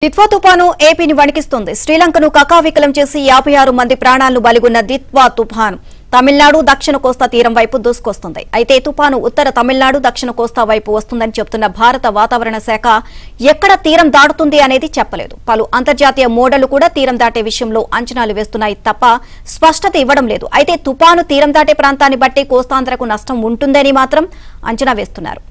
దిత్వా తుపాను ఏపీని వణికిస్తుంది. శ్రీలంకను కకావికలం చేసి 56 మంది ప్రాణాలను బలిగొన్న దిత్వా తుపాను తమిళనాడు దక్షిణ కోస్తా తీరం వైపు దూసుకొస్తుంది. అయితే తుపాను ఉత్తర తమిళనాడు దక్షిణ కోస్తా వైపు వస్తుందని చెబుతున్న భారత వాతావరణ శాఖ ఎక్కడ తీరం దాటుతుంది అనేది చెప్పలేదు. పలు అంతర్జాతీయ మోడళ్లు కూడా తీరం దాటే విషయంలో అంచనాలు వేస్తున్నాయి తప్ప స్పష్టత ఇవ్వడం లేదు. అయితే తుపాను తీరం దాటే ప్రాంతాన్ని బట్టి కోస్తాంధ్రకు నష్టం ఉంటుందని మాత్రం అంచనా వేస్తున్నారు.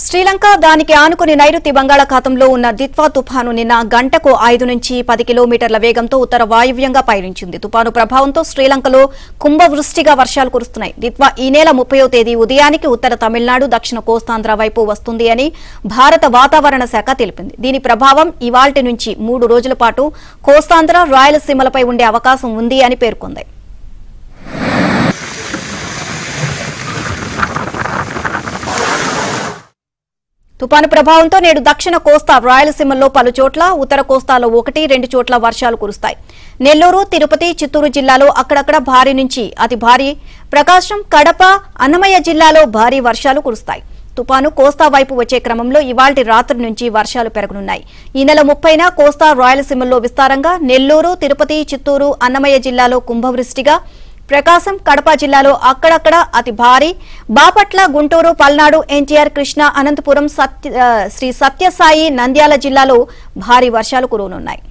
శ్రీలంక దానికి ఆనుకుని నైరుతి బంగాళాఖాతంలో ఉన్న దిత్వా తుపాను నిన్న గంటకు 5 నుంచి 10 కిలోమీటర్ల వేగంతో ఉత్తర వాయువ్యంగా పయనించింది. తుపాను ప్రభావంతో శ్రీలంకలో కుంభవృష్టిగా వర్షాలు కురుస్తున్నాయి. దిత్వా ఈ నెల 30వ తేదీ ఉదయానికి ఉత్తర తమిళనాడు దక్షిణ కోస్తాంధ్ర వైపు వస్తుంది అని భారత వాతావరణ శాఖ తెలిపింది. దీని ప్రభావం ఇవాల్టి నుంచి 3 రోజుల పాటు కోస్తాంధ్ర రాయలసీమలపై ఉండే అవకాశం ఉంది అని పేర్కొంది. తుపాను ప్రభావంతో నేడు దక్షిణ కోస్తా రాయలసీమల్లో పలు చోట్ల, ఉత్తర కోస్తాలో 1-2 చోట్ల వర్షాలు కురుస్తాయి. నెల్లూరు, తిరుపతి, చిత్తూరు జిల్లాలో అక్కడక్కడ భారీ నుంచి అతి భారీ, ప్రకాశం, కడప, అన్నమయ్య జిల్లాలో భారీ వర్షాలు కురుస్తాయి. తుపాను కోస్తా వైపు వచ్చే క్రమంలో ఇవాల్టి రాత్రి నుంచి వర్షాలు పెరగనున్నాయి. ఈ నెల 30న కోస్తా రాయలసీమల్లో విస్తారంగా, నెల్లూరు, తిరుపతి, చిత్తూరు, అన్నమయ్య జిల్లాలో కుంభవృష్టిగా, ప్రకాశం, కడప జిల్లాలో అక్కడక్కడ అతి భారీ, బాపట్ల, గుంటూరు, పల్నాడు, ఎన్టీఆర్, కృష్ణా, అనంతపురం, శ్రీ సత్యసాయి, నంద్యాల జిల్లాలో భారీ వర్షాలు కురవనున్నాయి.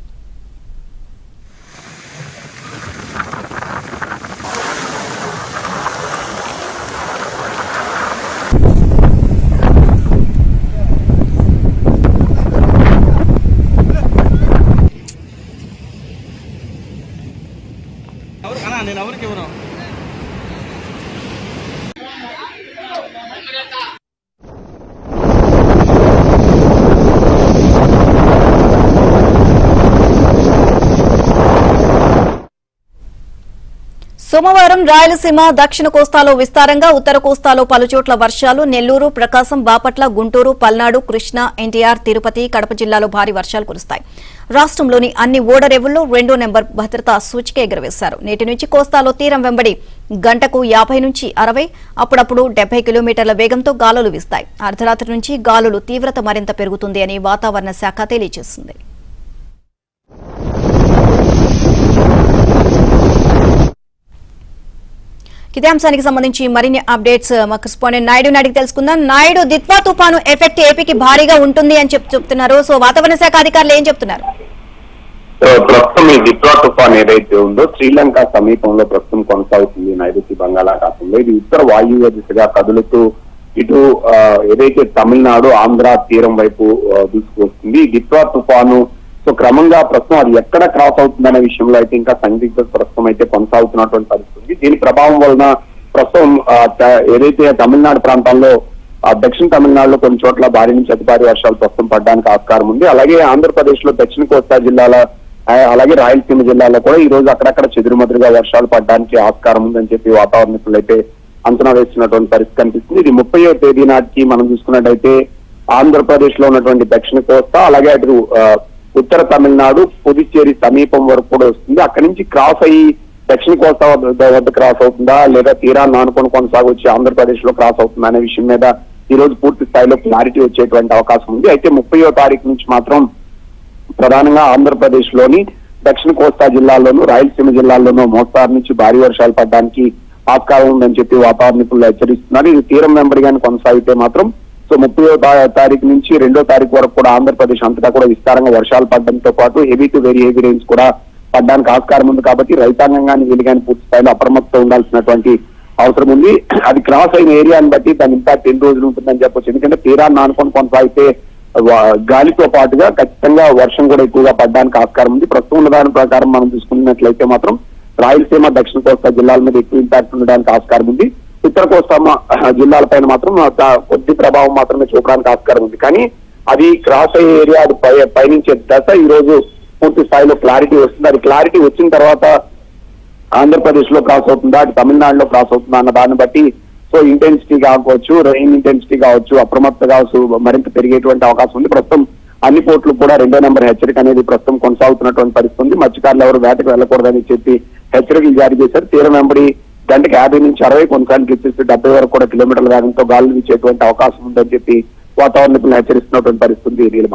సోమవారం రాయలసీమ, దక్షిణ కోస్తాలో విస్తారంగా, ఉత్తర కోస్తాలో పలుచోట్ల వర్షాలు. నెల్లూరు, ప్రకాశం, బాపట్ల, గుంటూరు, పల్నాడు, కృష్ణా, ఎన్టీఆర్, తిరుపతి, కడప జిల్లాలో భారీ వర్షాలు కురుస్తాయి. రాష్ట్రంలోని అన్ని ఓడరేవుల్లో 2వ నెంబర్ భద్రతా సూచిక ఎగురవేశారు. నేటి నుంచి కోస్తాలో తీరం వెంబడి గంటకు 50 నుంచి 60, అప్పుడప్పుడు 70 కిలోమీటర్ల వేగంతో గాలులు వీస్తాయి. అర్ధరాత్రి నుంచి గాలులు తీవ్రత మరింత పెరుగుతుంది అని వాతావరణ శాఖ తెలియజేసింది. ఇదే అంశానికి సంబంధించి మరిన్ని అప్డేట్స్ మా కరెస్పాండెంట్ నాయుడు అడిగి తెలుసుకుందాం. నాయుడు, దిత్వా తుపాను ఎఫెక్ట్ ఏపీకి భారీగా ఉంటుంది అని చెప్తున్నారు. సో వాతావరణ శాఖ అధికారులు ఏం చెప్తున్నారు? ప్రస్తుతం ఈ దిత్వా తుఫాన్ ఏదైతే ఉందో శ్రీలంక సమీపంలో ప్రస్తుతం కొనసాగుతుంది నైరుతి బంగాళాఖాతంలో. ఇది ఉత్తర వాయువ్య దిశగా కదులుతూ ఇటు ఏదైతే తమిళనాడు, ఆంధ్ర తీరం వైపు దూసుకొస్తుంది. ఈ దిత్వా తుఫాను సో క్రమంగా ప్రస్తుతం అది ఎక్కడ క్రాస్ అవుతుందనే విషయంలో అయితే ఇంకా సందిగ్ధత ప్రస్తుతం అయితే కొనసాగుతున్నటువంటి పరిస్థితి. దీని ప్రభావం వలన ప్రస్తుతం ఏదైతే తమిళనాడు ప్రాంతాల్లో దక్షిణ తమిళనాడులో కొన్ని చోట్ల భారీ నుంచి అతి భారీ వర్షాలు ప్రస్తుతం పడడానికి ఆస్కారం ఉంది. అలాగే ఆంధ్రప్రదేశ్ లో దక్షిణ కోస్తా జిల్లాల, అలాగే రాయలసీమ జిల్లాలో కూడా ఈ రోజు అక్కడక్కడ చెదురుమదురుగా వర్షాలు పడడానికి ఆస్కారం ఉందని చెప్పి వాతావరణికులు అయితే అంచనా వేస్తున్నటువంటి పరిస్థితి కనిపిస్తుంది. ఇది 30వ తేదీ నాటికి మనం చూసుకున్నట్టయితే ఆంధ్రప్రదేశ్ లో ఉన్నటువంటి దక్షిణ కోస్తా, అలాగే అటు ఉత్తర తమిళనాడు, పుదుచ్చేరి సమీపం వరకు కూడా వస్తుంది. అక్కడి నుంచి క్రాస్ అయ్యి దక్షిణ కోస్తా వద్ద క్రాస్ అవుతుందా, లేదా తీరాన్ని ఆనుకొని కొనసాగొచ్చి ఆంధ్రప్రదేశ్ లో క్రాస్ అవుతుందా అనే విషయం మీద ఈ రోజు పూర్తి స్థాయిలో క్లారిటీ వచ్చేటువంటి అవకాశం ఉంది. అయితే 30వ తారీఖు నుంచి మాత్రం ప్రధానంగా ఆంధ్రప్రదేశ్ లోని దక్షిణ కోస్తా జిల్లాల్లోనూ, రాయలసీమ జిల్లాల్లోనూ మోస్తారు నుంచి భారీ వర్షాలు పడడానికి ఆస్కారం ఉందని చెప్పి వాతావరణ నిపుణులు హెచ్చరిస్తున్నారు. ఇది తీరం వెంబడిగానే కొనసాగితే మాత్రం సో 30వ తారీఖు నుంచి 2వ తారీఖు వరకు కూడా ఆంధ్రప్రదేశ్ అంతటా కూడా విస్తారంగా వర్షాలు పడడంతో పాటు heavy to very heavy rains కూడా పడడానికి ఆస్కారం ఉంది. కాబట్టి రైతాంగం కానీ వీళ్ళు కానీ పూర్తి స్థాయిలో అప్రమత్తంగా ఉండాల్సినటువంటి అవసరం ఉంది. అది క్రాస్ అయిన ఏరియాని బట్టి దాని ఇంపాక్ట్ ఎన్ని రోజులు ఉంటుందని చెప్పొచ్చు. ఎందుకంటే తీరాన్ని ఆనుకొని కొనసాగితే గాలితో పాటుగా ఖచ్చితంగా వర్షం కూడా ఎక్కువగా పడడానికి ఆస్కారం ఉంది. ప్రస్తుతం ఉన్న దాని ప్రకారం మనం చూసుకున్నట్లయితే మాత్రం రాయలసీమ, దక్షిణ కోస్తా జిల్లాల మీద ఎక్కువ ఇంపాక్ట్ ఉండడానికి ఆస్కారం ఉంది. ఉత్తర కోస్తా జిల్లాలపైన మాత్రం కొద్ది ప్రభావం మాత్రమే చూపడానికి ఆస్కారం ఉంది. కానీ అది క్రాస్ అయ్యే ఏరియా, అది పయనించే దశ ఈ రోజు పూర్తి స్థాయిలో క్లారిటీ వస్తుంది. అది క్లారిటీ వచ్చిన తర్వాత ఆంధ్రప్రదేశ్ లో క్రాస్ అవుతుందా, అటు తమిళనాడులో క్రాస్ అవుతుందా అన్న దాన్ని బట్టి సో ఇంటెన్సిటీ కావచ్చు, రెయిన్ ఇంటెన్సిటీ కావచ్చు, అప్రమత్త కావచ్చు మరింత పెరిగేటువంటి అవకాశం ఉంది. ప్రస్తుతం అన్ని పోర్టులు కూడా 2వ నెంబర్ హెచ్చరిక అనేది ప్రస్తుతం కొనసాగుతున్నటువంటి పరిస్థితి. మత్స్యకారులు ఎవరు వేటకు వెళ్లకూడదని చెప్పి హెచ్చరికలు జారీ చేశారు. తీరం వెంబడి గంటకి 50 నుంచి 60 కొన్నిసార్లు ఇచ్చేసి 70 వరకు కూడా కిలోమీటర్ల వేగంతో గాలులు వీచేటువంటి అవకాశం ఉందని చెప్పి వాతావరణ నిపుణులు హెచ్చరిస్తున్నటువంటి పరిస్థితి నీలిమ.